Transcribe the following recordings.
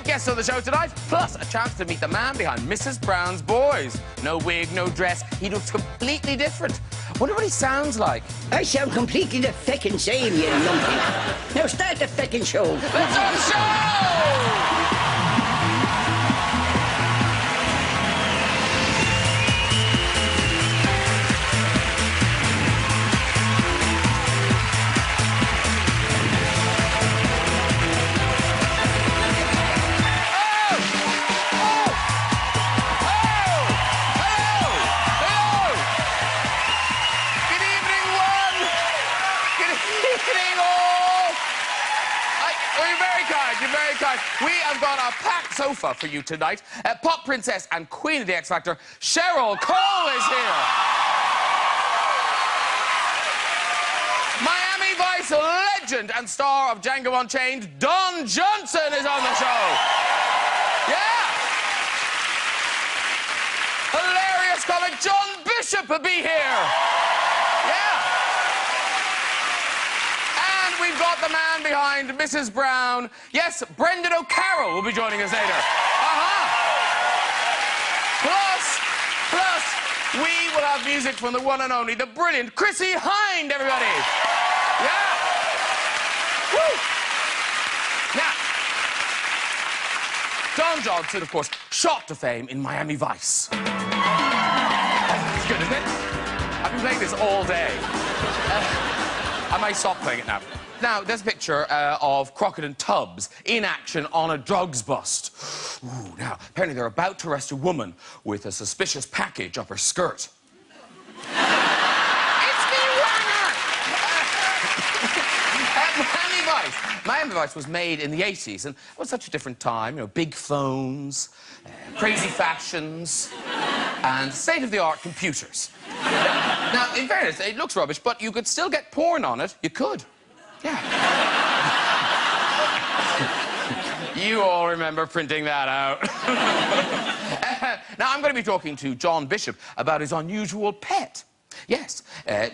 guests on the show tonight, plus a chance to meet the man behind Mrs. Brown's Boys. No wig, no dress. He looks completely different. Wonder what he sounds like. I sound completely the feckin' same, you lumpy. Now start the feckin' show. Let's start the show! You're very kind. We have got a packed sofa for you tonight. Pop princess and queen of the X Factor, Cheryl Cole is here. Miami Vice legend and star of Django Unchained, Don Johnson is on the show. Yeah. Hilarious comic John Bishop will be here. Yeah. We've got the man behind Mrs. Brown. Yes, Brendan O'Carroll will be joining us later. Plus, we will have music from the one and only, the brilliant Chrissie Hynde, everybody. Yeah. Woo. Now, Don Johnson, of course, shot to fame in Miami Vice. It's good, isn't it? I've been playing this all day. I might stop playing it now. Now, there's a picture of Crockett and Tubbs in action on a drugs bust. Ooh, now, apparently they're about to arrest a woman with a suspicious package up her skirt. It's me, Wanger! Miami Vice was made in the 80s, and it was such a different time. You know, big phones, crazy fashions, and state-of-the-art computers. Now, in fairness, it looks rubbish, but you could still get porn on it. You could. Yeah. You all remember printing that out. Now, I'm going to be talking to John Bishop about his unusual pet. Yes,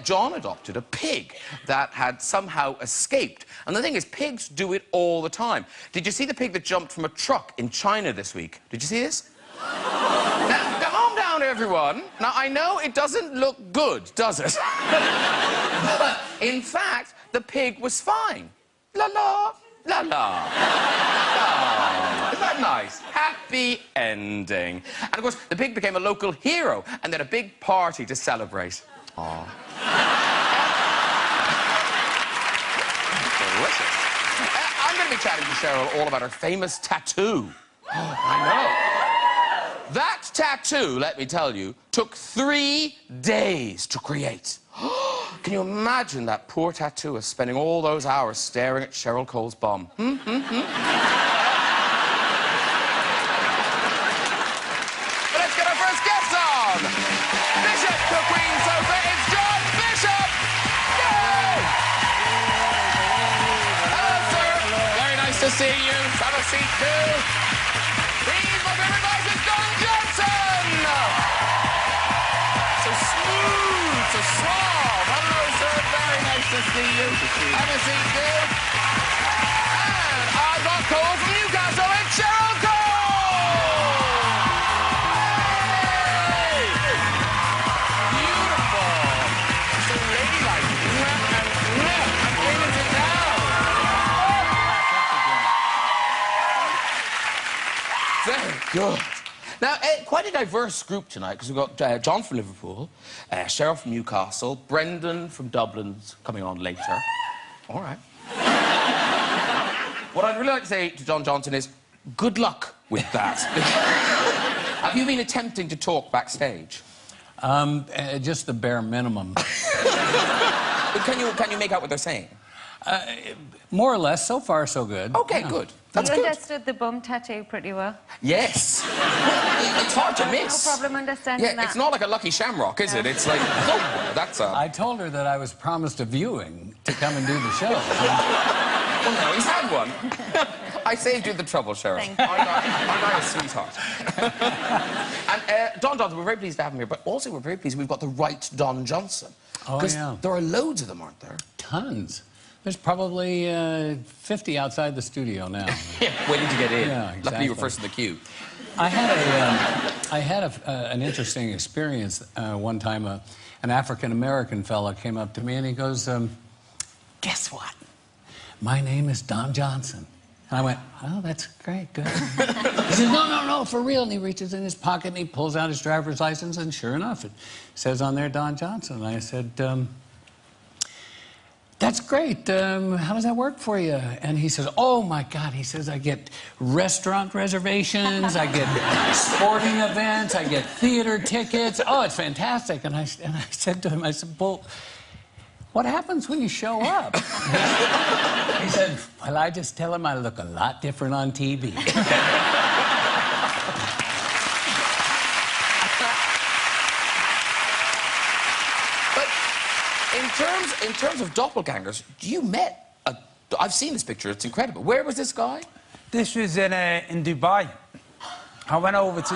John adopted a pig that had somehow escaped. And the thing is, pigs do it all the time. Did you see the pig that jumped from a truck in China this week? Did you see this? Now, calm down, everyone. Now, I know it doesn't look good, does it? But, in fact, the pig was fine. La-la, la-la. Oh, isn't that nice? Happy ending. And, of course, the pig became a local hero and they had a big party to celebrate. Aww. Delicious. I'm going to be chatting to Cheryl all about her famous tattoo. I know. That tattoo, let me tell you, took 3 days to create. Can you imagine that poor tattooist spending all those hours staring at Cheryl Cole's bum? Let's get our first guest on! Bishop, the Queen Sofa, it's John Bishop! Yay! Hello, sir. Very nice to see you. Have a seat, too. Please, my favorite voice is Don Johnson! So smooth, so suave. Hello, sir. Very nice to see you. Have a seat, too. And I've got Cole from Newcastle. It's Cheryl Cole! Hey! Beautiful. So ladylike. I'm bringing it down. Very good. Now, quite a diverse group tonight, because we've got John from Liverpool, Cheryl from Newcastle, Brendan from Dublin's coming on later. All right. What I'd really like to say to John Johnson is, good luck with that. Have you been attempting to talk backstage? Just the bare minimum. Can you make out what they're saying? More or less. So far, so good. Okay, yeah. good. That's you good. understood the bum tattoo pretty well. Yes. It's hard to miss. No problem understanding that. It's not like a lucky shamrock, is it? It's like, oh, that's a... I told her that I was promised a viewing to come and do the show. Well, no, he's had one. I saved you the trouble, Cheryl. Thank you. I'm a sweetheart. And Don Johnson, we're very pleased to have him here, but also we're very pleased we've got the right Don Johnson. Oh, because yeah. there are loads of them, aren't there? Tons. There's probably 50 outside the studio now. Yeah, waiting to get in. Yeah, exactly. Luckily, you were first in the queue. I had an interesting experience one time. An African-American fella came up to me and he goes, guess what? My name is Don Johnson. And I went, oh, that's great, good. He says, no, for real. And he reaches in his pocket and he pulls out his driver's license, and sure enough, it says on there Don Johnson. And I said, that's great. How does that work for you? And he says, oh, my God. He says, I get restaurant reservations, I get sporting events, I get theater tickets. Oh, it's fantastic. And I said to him, I said, well, what happens when you show up? He said, well, I just tell him I look a lot different on TV. In terms of doppelgangers, you met I've seen this picture, it's incredible. Where was this guy? This was in Dubai. I went over to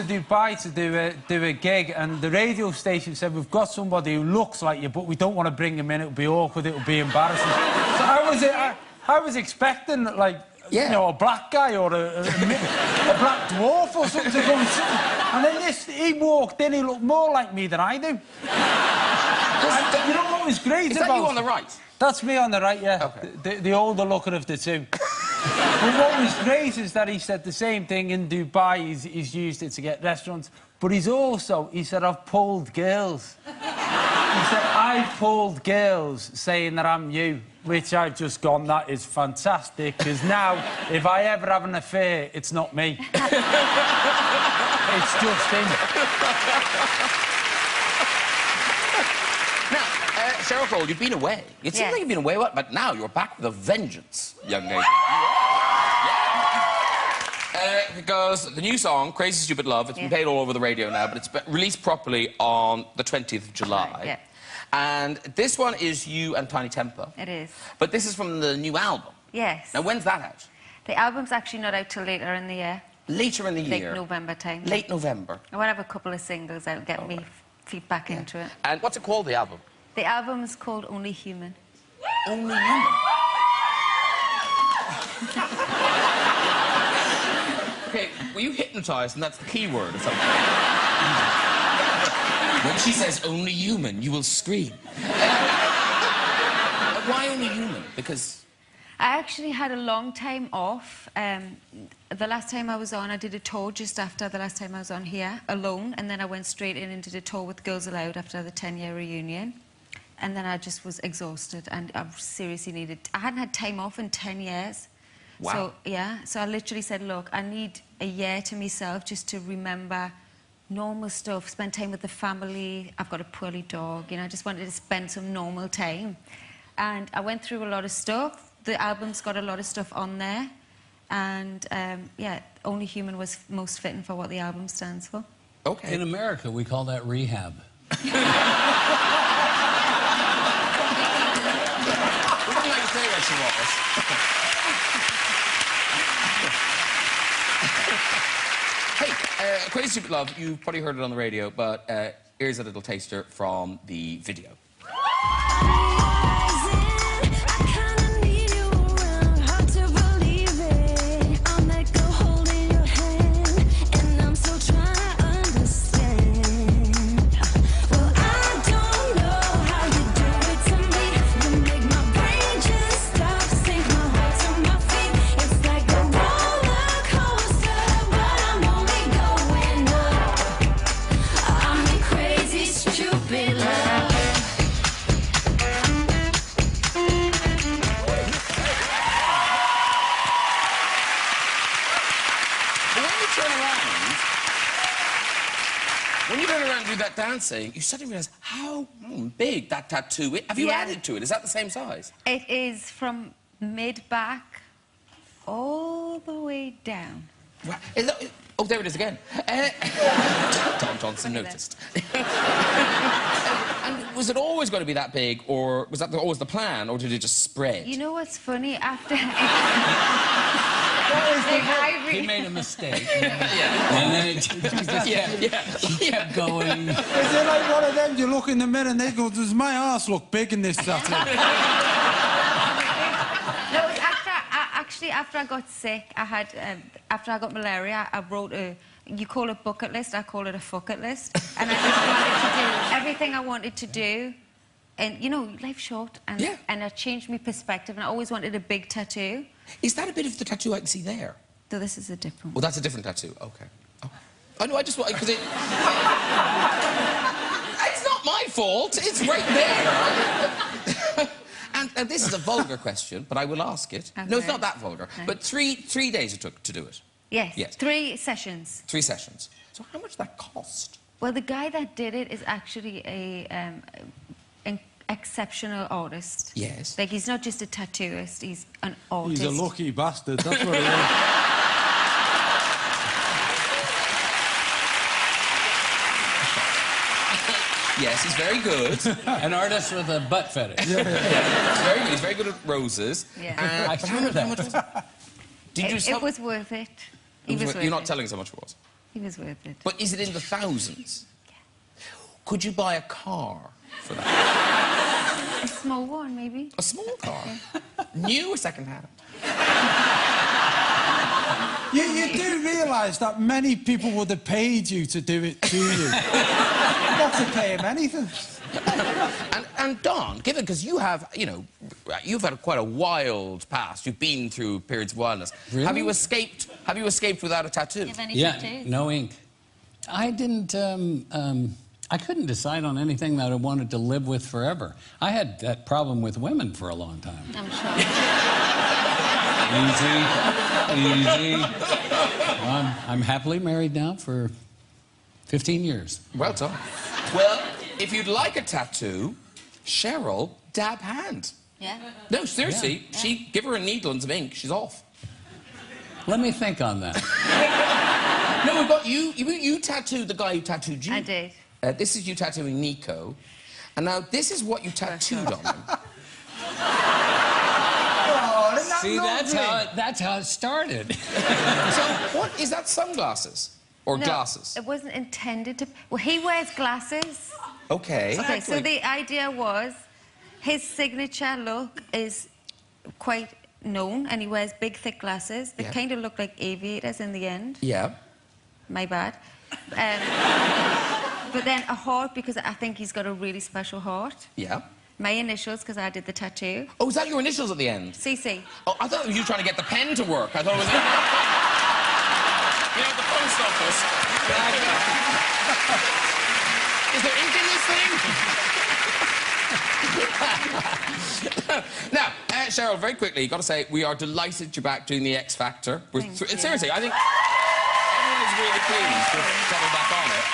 Dubai to do a gig, and the radio station said, we've got somebody who looks like you, but we don't want to bring him in, it'll be awkward, it'll be embarrassing. So I was expecting, like, you know, a black guy or a black dwarf or something to go and sit. And then he walked in, he looked more like me than I do. And you know what was great Is about... that you on the right? That's me on the right, yeah. Okay. The older looking of the two. But what was great is that he said the same thing in Dubai. He's used it to get restaurants. But he said, I've pulled girls. He said, I pulled girls saying that I'm you, which I've just gone, that is fantastic, because now, if I ever have an affair, it's not me. It's just him. Now, Cheryl Cole, you've been away. It seems like you've been away, but now you're back with a vengeance, young lady. Because the new song, Crazy Stupid Love, it's been played all over the radio now, but it's been released properly on the 20th of July. Right, yeah. And this one is you and Tiny Temper. It is. But this is from the new album. Yes. Now, when's that out? The album's actually not out till later in the year. Later in the year? Late November time. Late November. I want to have a couple of singles out, get me feet back into it. And what's it called, the album? The album is called Only Human. Only Human. Okay, were you hypnotised and that's the key word or something? When she says only human, you will scream. Why only human? Because... I actually had a long time off. The last time I was on, I did a tour just after the last time I was on here, alone, and then I went straight in and did a tour with Girls Aloud after the 10-year reunion. And then I just was exhausted, and I seriously needed... I hadn't had time off in 10 years. Wow. So, yeah, so I literally said, look, I need a year to myself just to remember normal stuff, spend time with the family. I've got a poorly dog, you know, I just wanted to spend some normal time. And I went through a lot of stuff. The album's got a lot of stuff on there. And, yeah, Only Human was most fitting for what the album stands for. Okay. In America, we call that rehab. What would you like to say, Rachel Wallace? Hey, Crazy Stupid Love, you've probably heard it on the radio, but here's a little taster from the video. When you turn around and do that dancing, you suddenly realise how big that tattoo is. Have you added to it? Is that the same size? It is from mid-back all the way down. Right. Oh, there it is again. Tom Johnson noticed. And was it always going to be that big, or was that always the plan, or did it just spread? You know what's funny? After... What is the... I he made a mistake. And then it just kept going. Is it like one of them, you look in the mirror and they go, does my arse look big in this tattoo? No, it was after I got sick, I had, after I got malaria, I wrote you call it bucket list, I call it a fucket list. And I just wanted to do everything I wanted to do. And, you know, life's short. And, and I changed my perspective, and I always wanted a big tattoo. Is that a bit of the tattoo I can see there? So this is a different one. Well, that's a different tattoo. OK. Oh, no, I just want... because it... It's not my fault. It's right there. And this is a vulgar question, but I will ask it. Okay. No, it's not that vulgar. No. But three days it took to do it. Yes. 3 sessions. 3 sessions. So how much did that cost? Well, the guy that did it is actually an exceptional artist. Yes. Like, he's not just a tattooist, he's an artist. He's a lucky bastard, that's what he is. Yes, he's very good. An artist with a butt fetish. Yeah, he's very good. He's very good at roses. Yeah. I heard that. How much was it? Did you it was worth it. You're not telling us how much it was? He was worth it. But is it in the thousands? Yeah. Could you buy a car for that? A small one, maybe. A small car? Yeah. New or second-hand? You do realise that many people would have paid you to do it to you. Not to pay him anything. And Don, given, because you have, you know, you've had quite a wild past. You've been through periods of wildness. Really? Have you escaped without a tattoo? Do you have any tattoos? No ink. I didn't, I couldn't decide on anything that I wanted to live with forever. I had that problem with women for a long time. I'm sure. Easy. I'm happily married now for 15 years. Well done. Well, if you'd like a tattoo, Cheryl, dab hand. Yeah? No, seriously, give her a needle and some ink, she's off. Let me think on that. No, we've got you. You tattooed the guy who tattooed you. I did. This is you tattooing Nico. And now this is what you tattooed on him. See, that's how it started. So, what is that, sunglasses? Or glasses? It wasn't intended to... Well, he wears glasses. Okay. Okay, so the idea was his signature look is quite known, and he wears big, thick glasses. They kind of look like aviators in the end. Yeah. My bad. But then a heart, because I think he's got a really special heart. Yeah. My initials, because I did the tattoo. Oh, is that your initials at the end? CC. Oh, I thought it was you trying to get the pen to work. I thought it was... You know, the post office. Is there ink in this thing? Now, Cheryl, very quickly, you've got to say, we are delighted you're back doing the X Factor. Seriously, I think everyone is really pleased to settle back on it.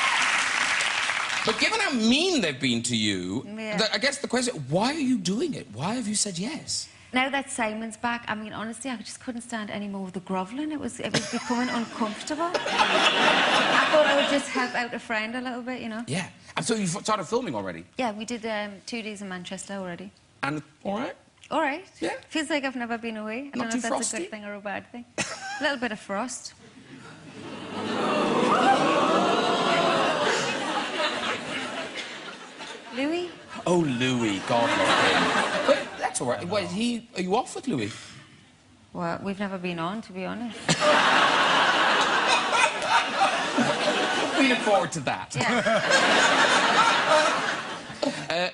But given how mean they've been to you, I guess the question, why are you doing it? Why have you said yes? Now that Simon's back, I mean, honestly, I just couldn't stand any more of the grovelling. It was becoming uncomfortable. I thought I would just help out a friend a little bit, you know? Yeah. And so you started filming already? Yeah, we did 2 days in Manchester already. And all right? All right. Yeah. Feels like I've never been away. I don't know if that's a good thing or a bad thing. A little bit of frost. Louis? Oh, Louis, God love him. But that's all right. Well, are you off with Louis? Well, we've never been on, to be honest. We look forward to that. Yeah.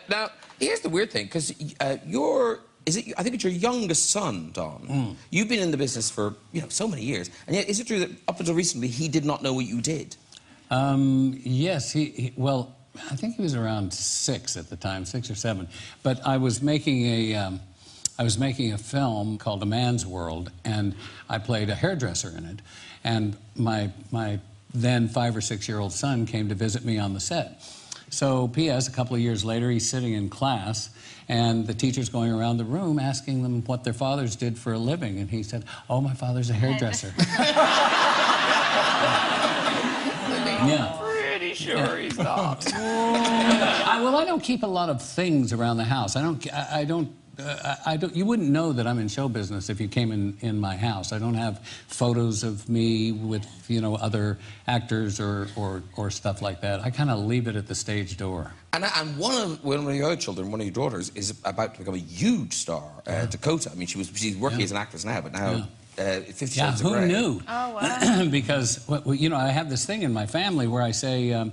Now, here's the weird thing, because I think it's your youngest son, Don. You've been in the business for, you know, so many years. And yet, is it true that up until recently, he did not know what you did? Yes, well, I think he was around 6 at the time, 6 or 7. But I was making a film called A Man's World, and I played a hairdresser in it. And my then 5 or 6-year-old son came to visit me on the set. So, P.S., a couple of years later, he's sitting in class, and the teacher's going around the room asking them what their fathers did for a living. And he said, "Oh, my father's a hairdresser." Yeah. Pretty sure he's not. Well, I don't keep a lot of things around the house. I don't you wouldn't know that I'm in show business if you came in my house. I don't have photos of me with, you know, other actors or stuff like that. I kind of leave it at the stage door. And one of your children, one of your daughters, is about to become a huge star, Dakota. I mean, she's working as an actress now, but now 50 Shades of Grey. Who knew? Oh, wow. Because, well, you know, I have this thing in my family where I say,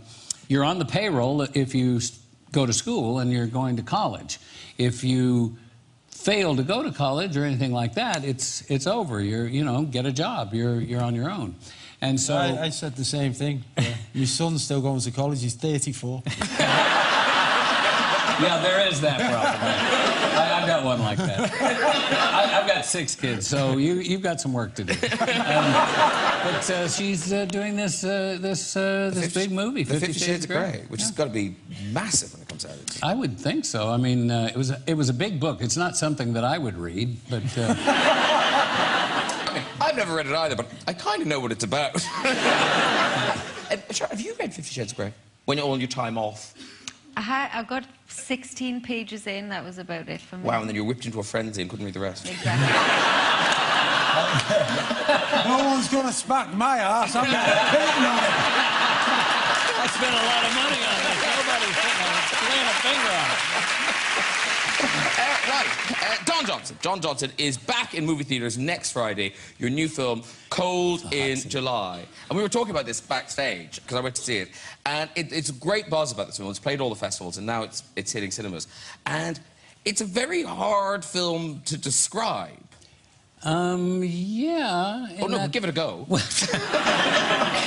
you're on the payroll if you go to school and you're going to college. If you fail to go to college or anything like that, it's over. You know, get a job. You're on your own. And so I said the same thing. My son's still going to college. He's 34. Yeah, there is that problem. I've got one like that. I've got 6 kids, so you've got some work to do. But she's doing this big movie, 50 Shades of Grey, which has got to be massive when it comes out. I would think so. I mean, it was a big book. It's not something that I would read, but. I mean, I've never read it either, but I kind of know what it's about. Cheryl, have you read 50 Shades of Grey? When you're all your time off? I got 16 pages in, that was about it for me. Wow, and then you were whipped into a frenzy and couldn't read the rest. Exactly. No one's going to smack my ass. I'm not paying on it. I spent a lot of money on this. Nobody's laying a finger on it. Don Johnson is back in movie theaters next Friday. Your new film, Cold in July. And we were talking about this backstage, because I went to see it. And it's a great buzz about this film. It's played all the festivals, and now it's hitting cinemas. And it's a very hard film to describe. Yeah. Oh, no, give it a go.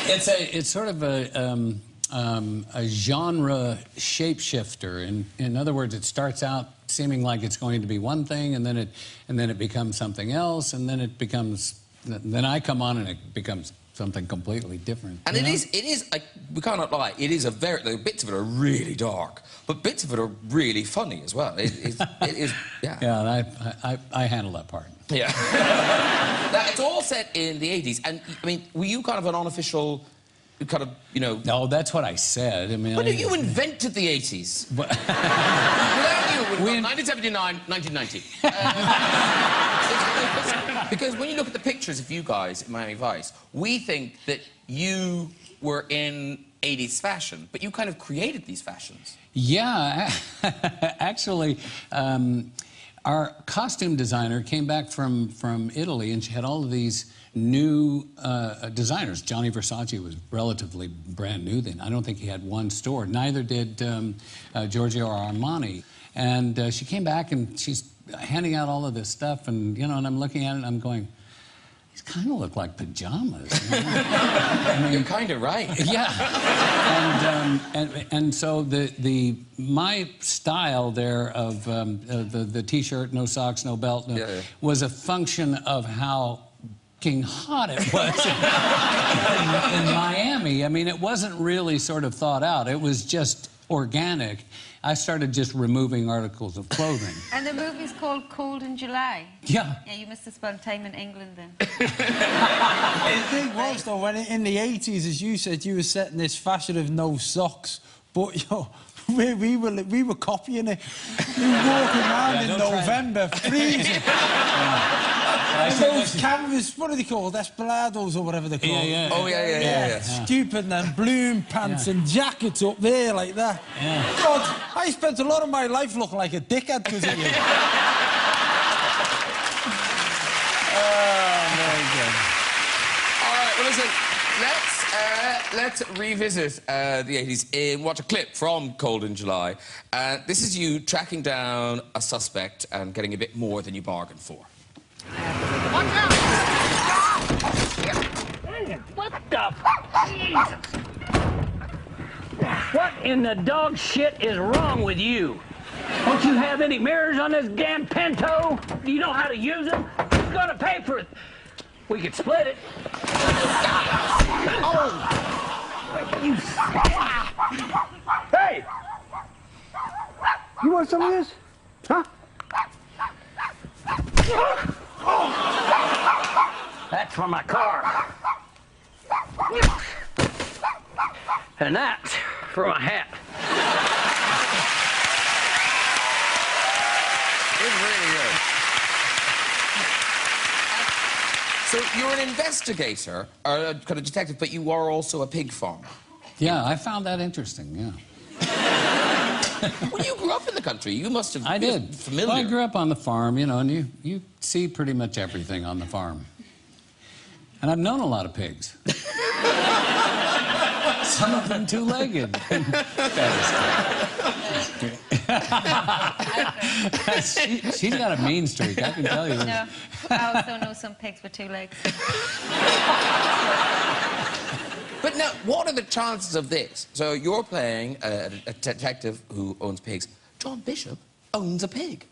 It's sort of a genre shapeshifter. In other words, it starts out seeming like it's going to be one thing, and then it becomes something else, and then I come on and it becomes something completely different. And it is like, we cannot lie, it is bits of it are really dark, but bits of it are really funny as well. It is, yeah. Yeah, I handle that part. Yeah. Now, it's all set in the 80s, and, I mean, were you kind of an unofficial, kind of, you know... No, that's what I said. I mean... But you invented the 80s. Without you, 1979, 1990. Because when you look at the pictures of you guys in Miami Vice, we think that you were in 80s fashion, but you kind of created these fashions. Yeah, actually, our costume designer came back from Italy, and she had all of these new designers. Gianni Versace was relatively brand new then. I don't think he had one store. Neither did Giorgio Armani. And she came back, and she's handing out all of this stuff, and, you know, and I'm looking at it, and I'm going, these kind of look like pajamas. You know? I mean, you're kind of right. Yeah. And so my style there of the T-shirt, no socks, no belt, was a function of how hot it was in Miami. I mean, it wasn't really sort of thought out. It was just organic. I started just removing articles of clothing. And the movie's called Cold in July. Yeah. Yeah, you must have spent time in England then. The thing was, though, when in the 80s, as you said, you were setting this fashion of no socks, but, yo, we were copying it. We were walking around in November, freezing. And those canvas, what are they called? Desperados or whatever they're called. Yeah. Oh, yeah. Stupid, and then balloon pants and jackets up there like that. Yeah. God, I spent a lot of my life looking like a dickhead because of you. Oh, very good. All right, well, listen, let's revisit the 80s and watch a clip from Cold in July. This is you tracking down a suspect and getting a bit more than you bargained for. Watch out! What the? Jesus! What in the dog shit is wrong with you? Don't you have any mirrors on this damn Pinto? Do you know how to use them? Who's gonna pay for it? We could split it. Oh! You... Hey! You want some of this? Huh? That's for my car. And that's for my hat. It's really good. So you're an investigator, or a kind of detective, but you are also a pig farmer. Yeah, I found that interesting, yeah. Well, you grew up in the country. You must have I been did. familiar. Well, I grew up on the farm, you know, and you see pretty much everything on the farm. And I've known a lot of pigs. Some of them two-legged. She's got a mean streak, I can tell you. No, I also know some pigs with 2 legs. But now, what are the chances of this? So you're playing a detective who owns pigs. John Bishop owns a pig.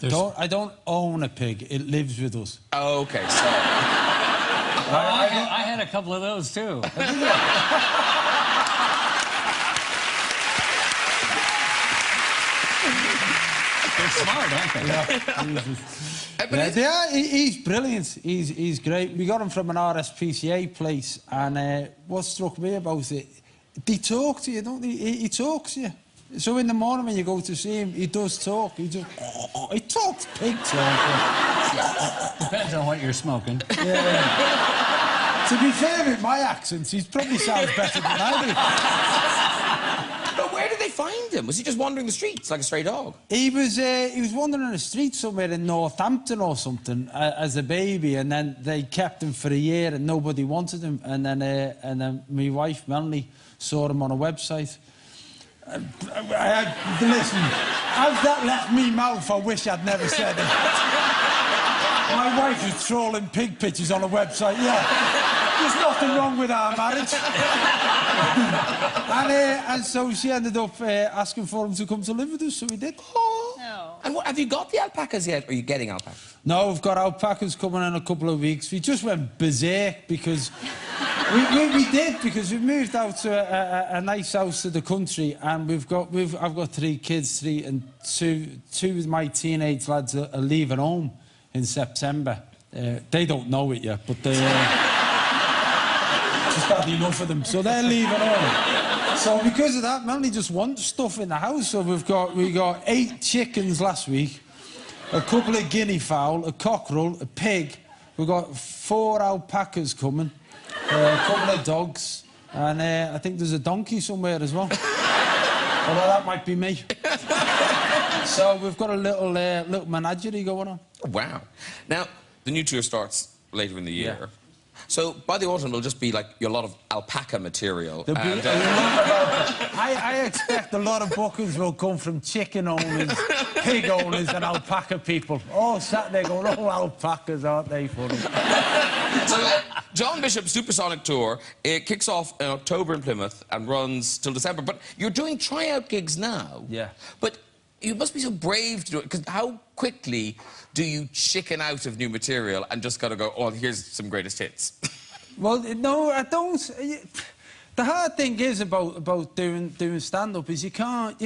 I don't own a pig. It lives with us. Oh, OK, so... I had a couple of those, too. They're smart, aren't they? Yeah, he's brilliant. He's great. We got him from an RSPCA place, and what struck me about it, they talk to you, don't they? He talks to you. So in the morning when you go to see him, he does talk. He talks pig talk. Depends on what you're smoking. Yeah. To be fair, with my accent, he probably sounds better than I do. But where did they find him? Was he just wandering the streets like a stray dog? He was wandering the streets somewhere in Northampton or something as a baby, and then they kept him for a year and nobody wanted him. And then my wife Melanie saw him on a website. Listen, as that left me mouth, I wish I'd never said it. My wife was trolling pig pictures on a website, yeah. There's nothing wrong with our marriage. And so she ended up asking for him to come to live with us, so he did. Oh. No. And what, have you got the alpacas yet? Or are you getting alpacas? No, we've got alpacas coming in a couple of weeks. We just went berserk because... we did, because we moved out to a nice house to the country, and I've got 3 kids, and two of my teenage lads are leaving home in September. They don't know it yet, but they just had enough of them, so they're leaving home. So because of that, Melanie just wants stuff in the house. So we got 8 chickens last week, a couple of guinea fowl, a cockerel, a pig. We've got 4 alpacas coming. A couple of dogs, and I think there's a donkey somewhere as well. Although that might be me. So we've got a little menagerie going on. Wow. Now, the new tour starts later in the year. Yeah. So by the autumn, it'll just be like a lot of alpaca material. There'll be a lot of I expect a lot of bookings will come from chicken owners, pig owners, and alpaca people. All sat there going, oh, alpacas, aren't they funny? So, John Bishop's Supersonic Tour, it kicks off in October in Plymouth and runs till December. But you're doing tryout gigs now. Yeah. But you must be so brave to do it, because how quickly do you chicken out of new material and just gotta go, oh, here's some greatest hits? Well, no, I don't. The hard thing is about doing stand-up is you can't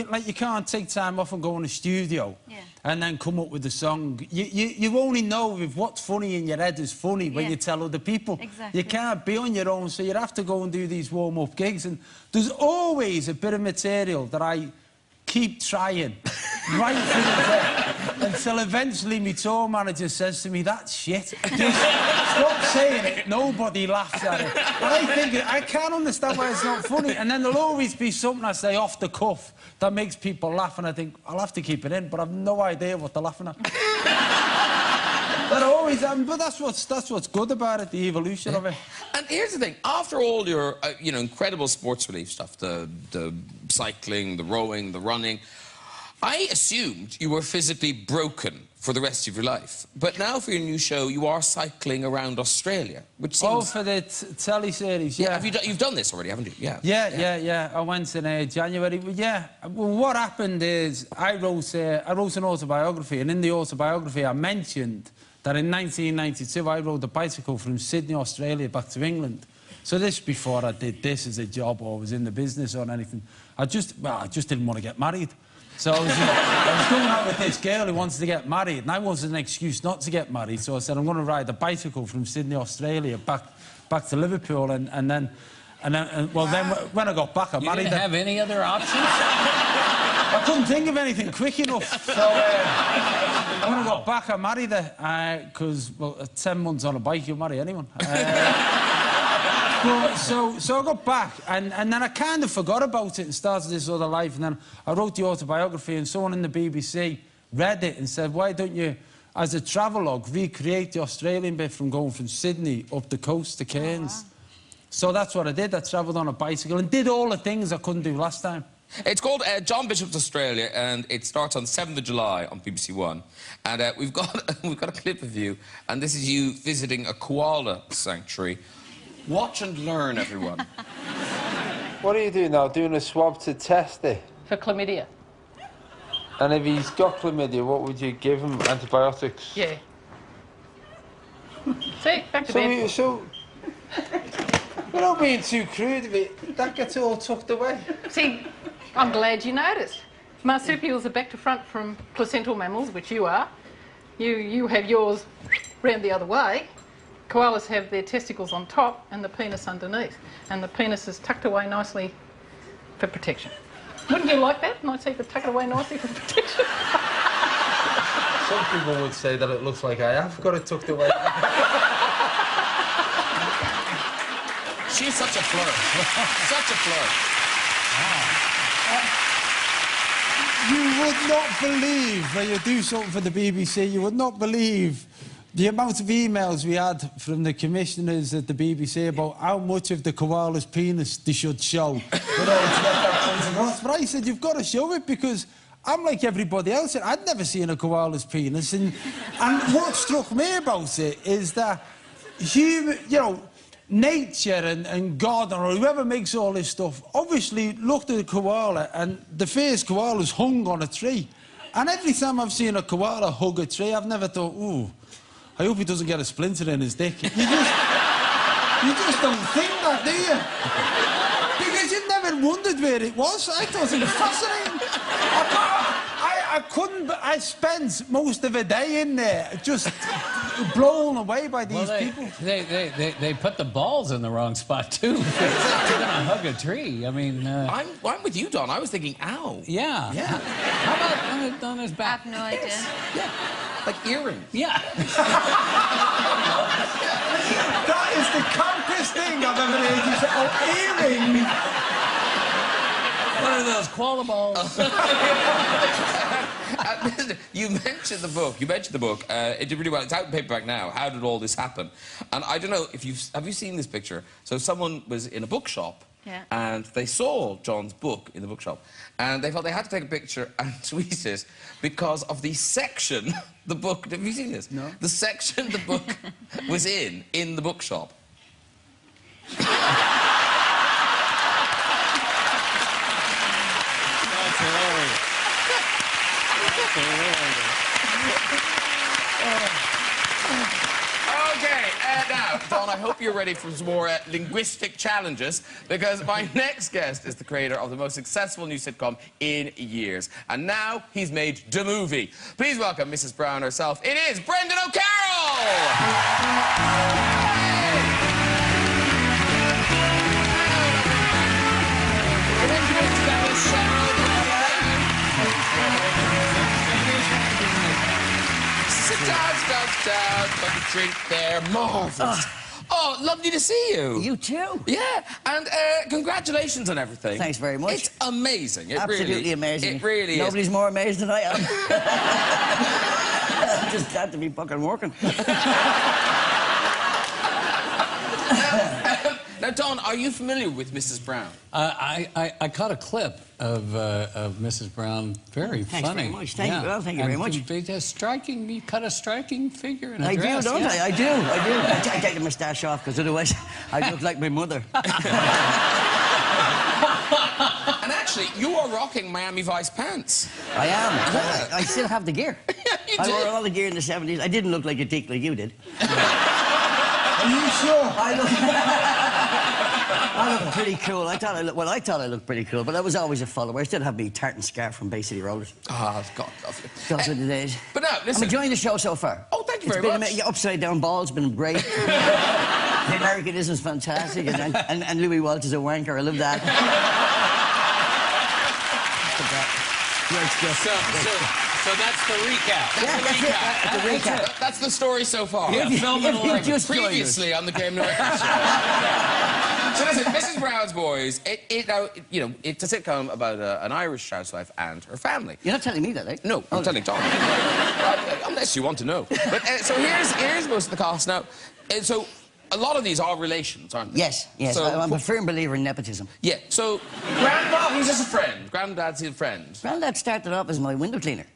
take time off and go in the studio and then come up with a song. You only know if what's funny in your head is funny when you tell other people. Exactly. You can't be on your own, so you have to go and do these warm-up gigs. And there's always a bit of material that I keep trying right through the day until eventually my tour manager says to me, that's shit. Just stop saying it. Nobody laughs at it. And I think, I can't understand why it's not funny. And then there'll always be something I say off the cuff that makes people laugh, and I think, I'll have to keep it in, but I've no idea what they're laughing at. That always happens, but that's what's good about it, the evolution of it. And here's the thing, after all your, incredible sports relief stuff, the cycling, the rowing, the running, I assumed you were physically broken for the rest of your life. But now for your new show, you are cycling around Australia, which seems... Oh, for the telly-series, yeah. You've done this already, haven't you? Yeah. I went in January. Yeah. Well, what happened is I wrote an autobiography, and in the autobiography I mentioned that in 1992 I rode a bicycle from Sydney, Australia, back to England. So this before I did this as a job or was in the business or anything. I just didn't want to get married. So I was going out with this girl who wanted to get married, and I wanted an excuse not to get married. So I said, I'm going to ride a bicycle from Sydney, Australia, back to Liverpool, and then And then, well, then when I got back, I You married didn't her. have any other options? I couldn't think of anything quick enough. So when I got back, I married her. Because, well, at 10 months on a bike, you'll marry anyone. So I got back, and then I kind of forgot about it and started this other life. And then I wrote the autobiography, and someone in the BBC read it and said, why don't you, as a travelogue, recreate the Australian bit from going from Sydney up the coast to Cairns? Oh, wow. So that's what I did. I travelled on a bicycle and did all the things I couldn't do last time. It's called John Bishop's Australia, and it starts on the 7th of July on BBC One. And we've got a clip of you, and this is you visiting a koala sanctuary. Watch and learn, everyone. What are you doing now? Doing a swab to test it? For chlamydia. And if he's got chlamydia, what would you give him? Antibiotics? Yeah. See, back to bed. Without being too crude, that gets all tucked away. See, I'm glad you noticed. Marsupials are back to front from placental mammals, which you are. You have yours round the other way. Koalas have their testicles on top and the penis underneath. And the penis is tucked away nicely for protection. Wouldn't you like that? Nice to tuck it away nicely for protection. Some people would say that it looks like I have got it tucked away. She's such a flirt. Such a flirt. Wow. You would not believe, when you do something for the BBC, you would not believe the amount of emails we had from the commissioners at the BBC about how much of the koala's penis they should show. But I said, you've got to show it, because I'm like everybody else. I'd never seen a koala's penis. And what struck me about it is that nature and God or whoever makes all this stuff obviously looked at a koala, and the first koala's hung on a tree. And every time I've seen a koala hug a tree, I've never thought, ooh, I hope he doesn't get a splinter in his dick. You just don't think that, do you? Because you've never wondered where it was. I thought it was fascinating. I couldn't... I spent most of a day in there just blown away by these people. They put the balls in the wrong spot, too. You're going to hug a tree. I mean... I'm with you, Don. I was thinking, ow. Yeah. Yeah. How about on his back? I have no idea. Yeah. Like earrings. Yeah. That is the conkest thing I've ever heard you say. Oh, earring. What are those koala balls? You mentioned the book. It did really well. It's out in paperback now. How did all this happen? And I don't know if have you seen this picture? So someone was in a bookshop. Yeah. And they saw John's book in the bookshop, and they felt they had to take a picture and tweet it because of the section the book... Have you seen this? No. The section the book was in the bookshop. That's hilarious. That's hilarious. Okay, now, Don, I hope you're ready for some more linguistic challenges, because my next guest is the creator of the most successful new sitcom in years. And now he's made the movie. Please welcome Mrs. Brown herself. It is Brendan Sit down. Got a drink there. Marvellous. Oh, lovely to see you. You too. Yeah, and congratulations on everything. Thanks very much. It's amazing. Absolutely amazing. It really is. Nobody's more amazed than I am. Just had to be fucking working. Now, Don, are you familiar with Mrs. Brown? I caught a clip of Mrs. Brown. Very Thanks funny. very much. Thank you. Well, thank you very much. You cut a striking figure in a I dress. do, don't yeah. I? I do. I take the moustache off, because otherwise I look like my mother. And actually, you are rocking Miami Vice pants. I am. Yeah. I still have the gear. Yeah, you I did. wore all the gear in the 70s. I didn't look like a dick like you did. Are you sure? I look pretty cool. I thought I looked pretty cool, but I was always a follower. I still have my tartan scarf from Bay City Rollers. Oh, God, lovely. Those were the days. But no, listen. I'm enjoying the show so far. Oh, thank you very much. Your upside down ball's been great. The Americanism's fantastic, and Louis Walsh is a wanker. I love that. So that's the recap. That's the recap. That's the story so far. If you just joined us. Previously on the Game Norton show. So listen, Mrs. Brown's Boys, it's a sitcom about an Irish housewife and her family. You're not telling me that, eh? No, I'm telling Tom. Unless you want to know. But so here's most of the cast now. So a lot of these are relations, aren't they? Yes. So, I'm a firm believer in nepotism. Yeah. So Grandpa, he's just a friend. Granddad's his friend. Granddad started off as my window cleaner.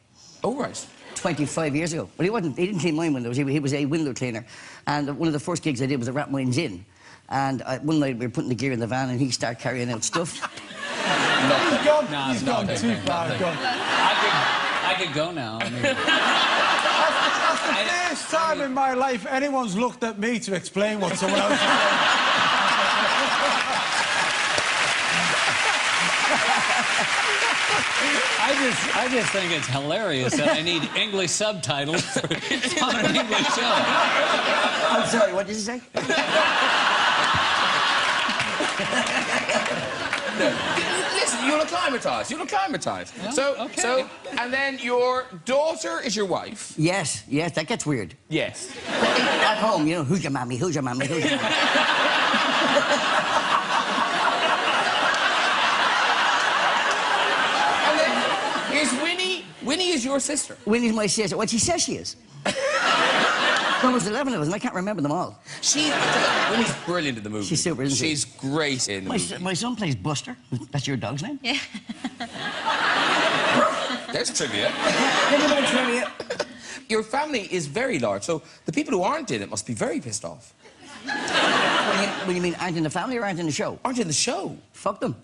Oh, right. 25 years ago. But he didn't clean my windows, he was a window cleaner. And one of the first gigs I did was at Rat Mines Inn. And one night we were putting the gear in the van and he started carrying out stuff. He's gone too far. I could go now. I mean, that's the first time in my life anyone's looked at me to explain what someone else is saying. I just think it's hilarious that I need English subtitles on an English show. I'm sorry, what did you say? Listen, you'll acclimatise. Yeah, So, okay. and then your daughter is your wife. Yes, that gets weird. Yes. At home, you know, who's your mommy, who's your mommy, who's your mommy? And then here's Winnie. Winnie is your sister. Winnie's my sister. What she says she is. There was 11 of us, and I can't remember them all. Winnie's brilliant in the movie. She's super, isn't she? She's great in the movie. My son plays Buster. That's your dog's name? Yeah. There's trivia. Trivia. Your family is very large, so the people who aren't in it must be very pissed off. What do you mean, aren't in the family or aren't in the show? Aren't in the show. Fuck them.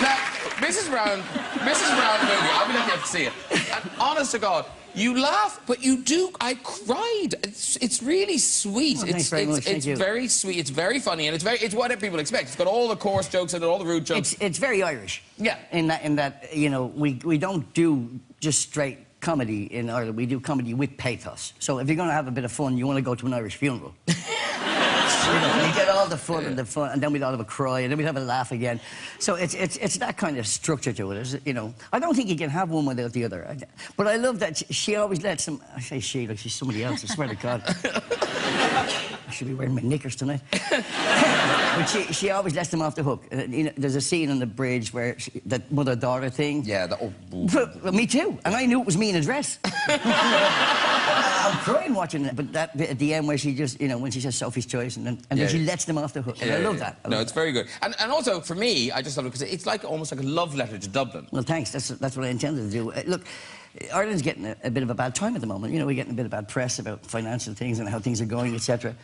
Now, Mrs. Brown movie, I'll be lucky enough to see it. And honest to God, you laugh, but you do. I cried. It's really sweet. Oh, thanks very much. It's very sweet. It's very funny, and it's what people expect. It's got all the coarse jokes and all the rude jokes. It's very Irish. Yeah. In that you know, we don't do just straight comedy in Ireland. We do comedy with pathos. So if you're going to have a bit of fun, you want to go to an Irish funeral. You know, you get all the fun and then we'd all have a cry, and then we'd have a laugh again. So it's that kind of structure to it, you know. I don't think you can have one without the other. But I love that she always lets them... I say she, like she's somebody else, I swear to God. I should be wearing my knickers tonight. But she always lets them off the hook. You know, there's a scene on the bridge where that mother-daughter thing. Yeah, Well, me too. And I knew it was me in a dress. I'm crying watching it. But that bit at the end where she just, you know, when she says Sophie's Choice and then she lets them off the hook. And I love that. It's very good. And also, for me, I just love it because it's like almost like a love letter to Dublin. Well, thanks. That's what I intended to do. Look, Ireland's getting a bit of a bad time at the moment. You know, we're getting a bit of bad press about financial things and how things are going, etc.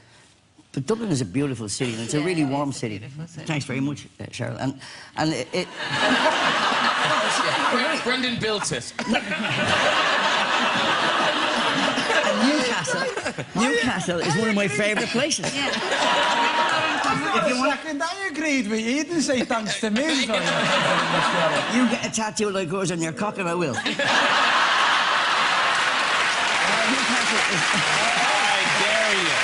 But Dublin is a beautiful city, and it's a really warm city. Thanks very much, Cheryl. And it Brendan built it. And Newcastle is one of my favourite places. If you want... I agreed with you. You didn't say thanks to me. You get a tattoo like yours on your cock and I will. Newcastle is... I dare you.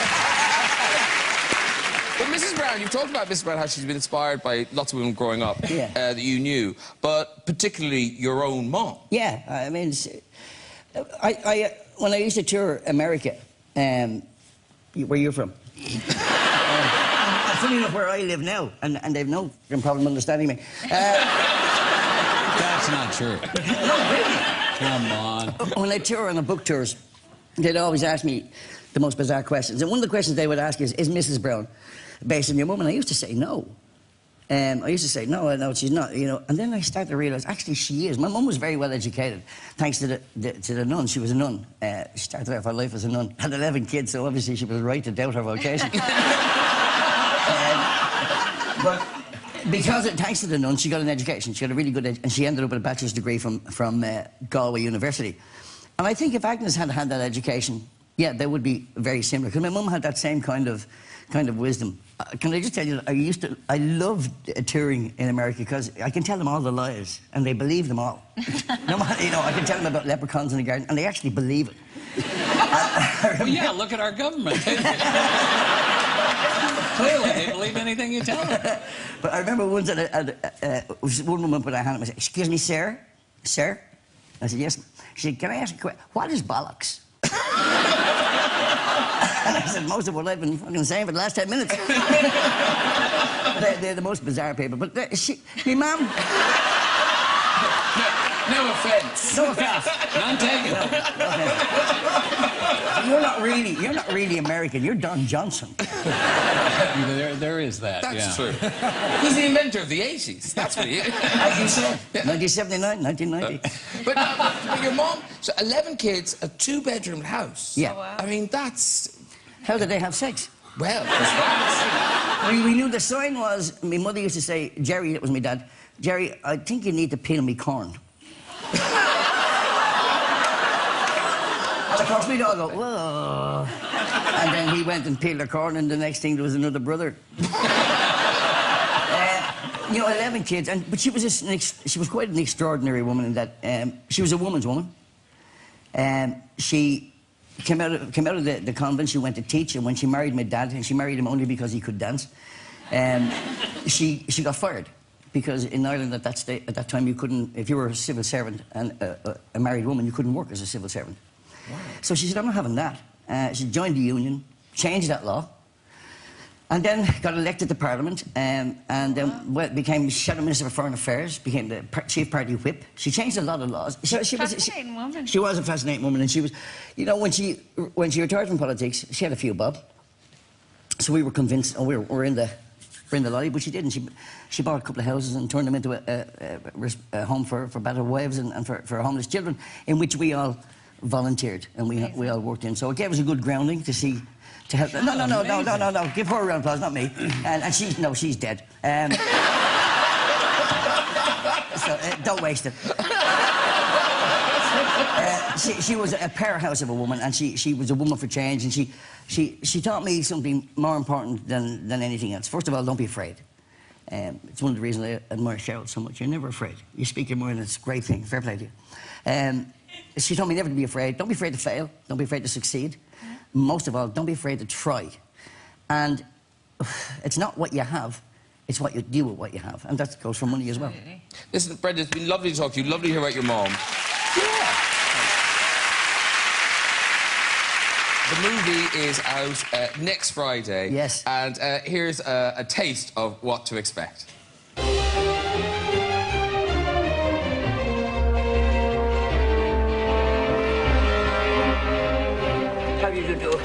But Mrs. Brown, you've talked about Mrs. Brown, how she's been inspired by lots of women growing up that you knew, but particularly your own mom. Yeah, I mean, when I used to tour America, where you're from? Funny enough, where I live now, and they've no problem understanding me. That's not true. No, really? Come on. When I tour on the book tours, they'd always ask me the most bizarre questions. And one of the questions they would ask is Mrs. Brown based on your mum? And I used to say no. I used to say, no, she's not, you know. And then I started to realise, actually, she is. My mum was very well educated, thanks to the nun. She was a nun. She started off her life as a nun. Had 11 kids, so obviously she was right to doubt her vocation. But because, thanks to the nun, she got an education. She got a really good and she ended up with a bachelor's degree from Galway University. And I think if Agnes had had that education, yeah, they would be very similar. Because my mum had that same kind of wisdom. Can I just tell you, I loved touring in America because I can tell them all the lies and they believe them all. No matter, you know, I can tell them about leprechauns in the garden and they actually believe it. Well, yeah, look at our government. Clearly, they believe anything you tell them. But I remember once one woman put her hand up and said, "Excuse me, sir? Sir?" I said, "Yes." She said, "Can I ask a question? What is bollocks?" And I said, "Most of what I've been fucking saying for the last 10 minutes." They're the most bizarre people. But my mum... No offence. No offence. None taken. You're not really American. You're Don Johnson. There is that. That's true. He's the inventor of the 80s. That's what he is. I think so. 1979, 1990. But your mom, so 11 kids, a 2-bedroom house. Yeah. Oh, wow. I mean, that's... How did they have sex? Well, We knew the sign was, my mother used to say, Jerry, that was my dad, Jerry, I think you need to peel me corn. And of course, we'd all go, whoa. And then he went and peeled her corn, and the next thing there was another brother. You know, 11 kids, but she was she was quite an extraordinary woman in that she was a woman's woman. She came out of the convent. She went to teach, and when she married my dad, and she married him only because he could dance, she got fired because in Ireland at that time you couldn't, if you were a civil servant and a married woman, you couldn't work as a civil servant. Wow. So she said, "I'm not having that." She joined the union, changed that law, and then got elected to Parliament, and then became Shadow Minister for Foreign Affairs, became the Chief Party Whip. She changed a lot of laws. She was a fascinating woman, and she was, you know, when she retired from politics, she had a few bob. So we were convinced, oh, we're in the lolly, but she didn't. She bought a couple of houses and turned them into a home for battered wives and for homeless children, in which we all volunteered and we all worked in. So it gave us a good grounding to help. No. Give her a round of applause, not me. And she's dead. So don't waste it. She was a powerhouse of a woman, and she was a woman for change, and she taught me something more important than anything else. First of all, don't be afraid. It's one of the reasons I admire Cheryl so much. You're never afraid. You speak your mind, and it's a great thing. Fair play to you. She told me never to be afraid. Don't be afraid to fail. Don't be afraid to succeed. Most of all, don't be afraid to try. And it's not what you have, it's what you do with what you have. And that goes for money as well. Listen, Brenda, it's been lovely to talk to you. Lovely to hear about your mom. Yeah. The movie is out next Friday. Yes. And here's a taste of what to expect. How do you do?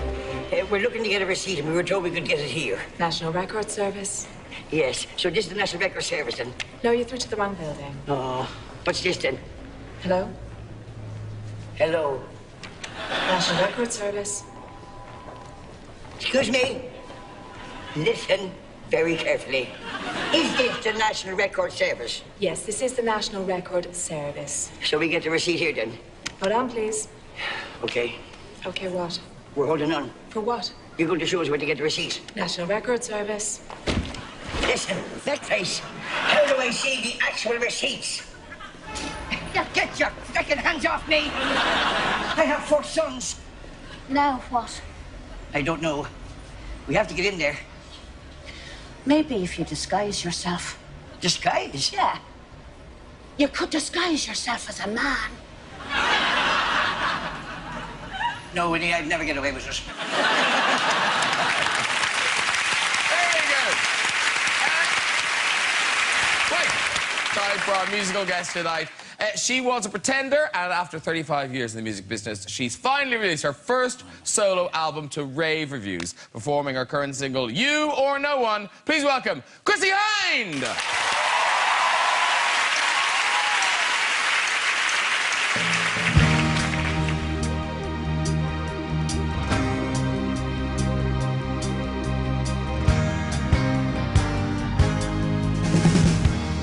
We're looking to get a receipt, and we were told we could get it here. National Record Service? Yes. So this is the National Record Service, then? No, you're through to the wrong building. Oh. What's this, then? Hello? Hello. National Record Service. Excuse me? Listen very carefully. Is this the National Record Service? Yes, this is the National Record Service. So we get the receipt here, then? Hold on, please. Okay. Okay, what? We're holding on. For what? You're going to show us where to get the receipt. National Record Service. Listen, that face. How do I see the actual receipts? Get your fucking hands off me! I have 4 sons. Now what? I don't know. We have to get in there. Maybe if you disguise yourself. Disguise? Yeah. You could disguise yourself as a man. No, Winnie, I'd never get away with it. Very good. Right. Time for our musical guest tonight. She was a pretender, and after 35 years in the music business, she's finally released her first solo album to rave reviews, performing her current single, You or No One. Please welcome Chrissie Hynde!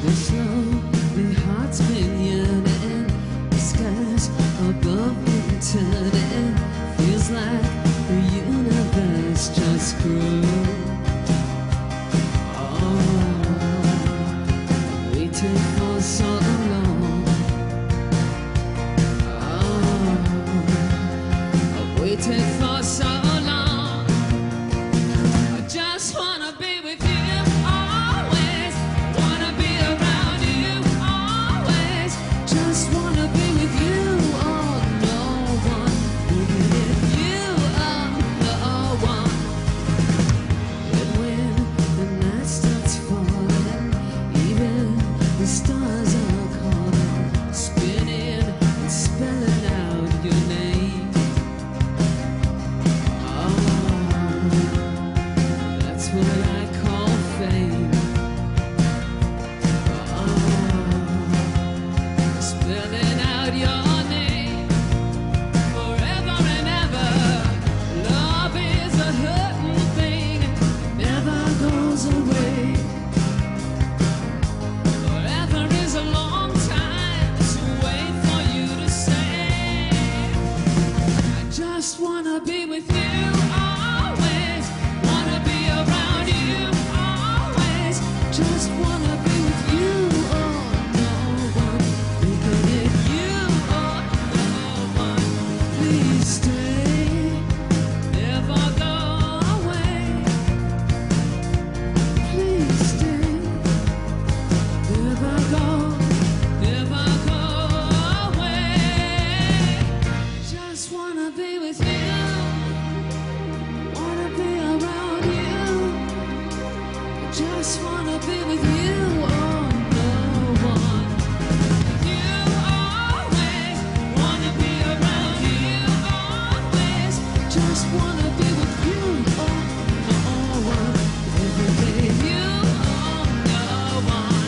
This lonely heart's been yearning, the skies above me turning. Feels like the universe just grew. stay, never go away. Please stay, never go away. Just wanna be with you, wanna be around you. Just wanna be with you, oh no one. You always wanna be around you, always. Just wanna be with you, oh no one. Every day you, oh no one.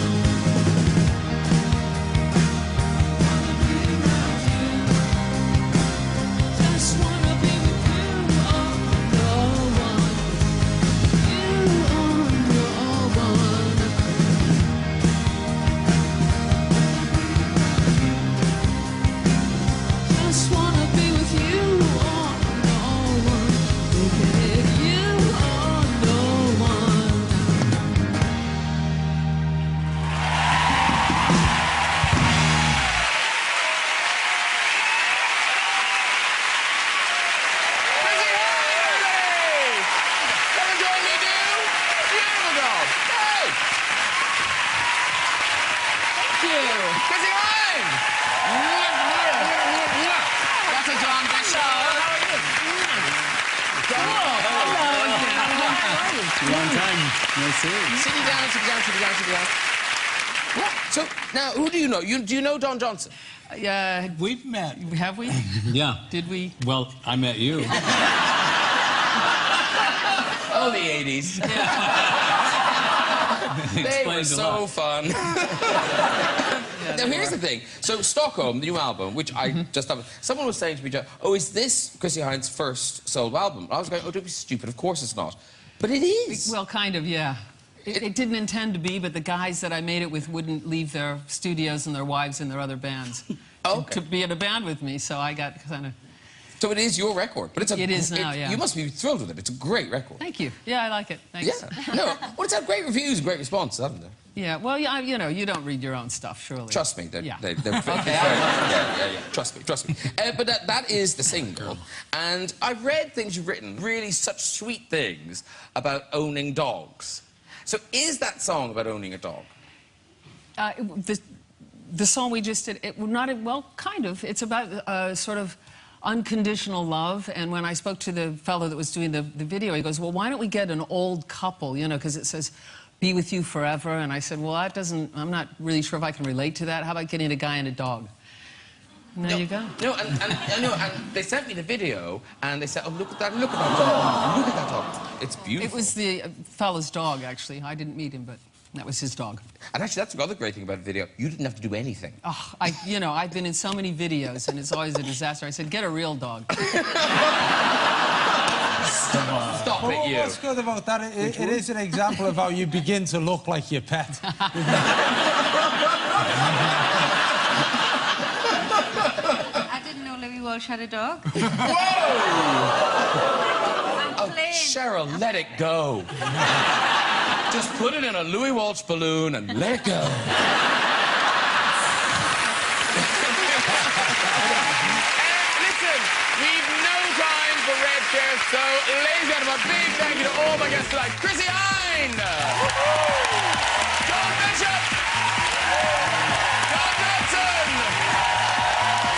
Wanna be around you. Just wanna be with you, oh no one. You, oh no one. Just wanna be with you, oh no one. Baby, you, oh no one. Come and join me, dude. Beautiful job. Hey. Thank you. Chrissy Hine. That's a John Bishop. Long time. No see. Sit down. What? So, now, who do you know? Do you know Don Johnson? We've met. Have we? Yeah. Did we? Well, I met you. Oh, the 80s. They were Explains a so lot. fun. Now, here's the thing. So, Stockholm, the new album, which I just love. Someone was saying to me, oh, is this Chrissy Hine's first solo album? I was going, oh, don't be stupid. Of course it's not. But it is. Well, kind of, yeah. It didn't intend to be, but the guys that I made it with wouldn't leave their studios and their wives and their other bands to be in a band with me, so I got kind of... So it is your record, but It is now, yeah. You must be thrilled with it. It's a great record. Thank you. Yeah, I like it. Thanks. Yeah. No, well, it's had great reviews and great responses, haven't it? Yeah, well, yeah, you know, you don't read your own stuff, surely. Trust me, they're Okay. yeah. Trust me. But that is the single, and I've read things you've written, really such sweet things about owning dogs. So is that song about owning a dog? The song we just did, well, kind of. It's about sort of unconditional love, and when I spoke to the fellow that was doing the video, he goes, well, why don't we get an old couple, you know, because it says, be with you forever, and I said, well, that doesn't, I'm not really sure if I can relate to that. How about getting a guy and a dog? And there you go. No, and they sent me the video, and they said, oh, look at that dog, look at that dog. It's beautiful. It was the fellow's dog, actually. I didn't meet him, but that was his dog. And actually, that's the other great thing about the video. You didn't have to do anything. Oh, you know, I've been in so many videos, and it's always a disaster. I said, get a real dog. Stop it, you. What's good about that, it is an example of how you begin to look like your pet. I didn't know Louis Walsh had a dog. Whoa! Oh, Cheryl, let it go. Just put it in a Louis Walsh balloon and let it go. Listen, we've no time for red chairs, so ladies and gentlemen, a big thank you to all my guests tonight. Chrissy Hine, John Bishop, John Johnson,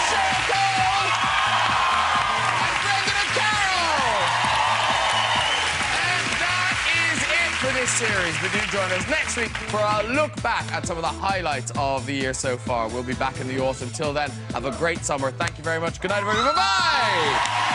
Cheryl Cole, and Brendan and Carol. And that is it for this series. But do join us next week for our look back at some of the highlights of the year so far. We'll be back in the autumn. Till then, have a great summer. Thank you very much. Good night, everybody. Bye-bye.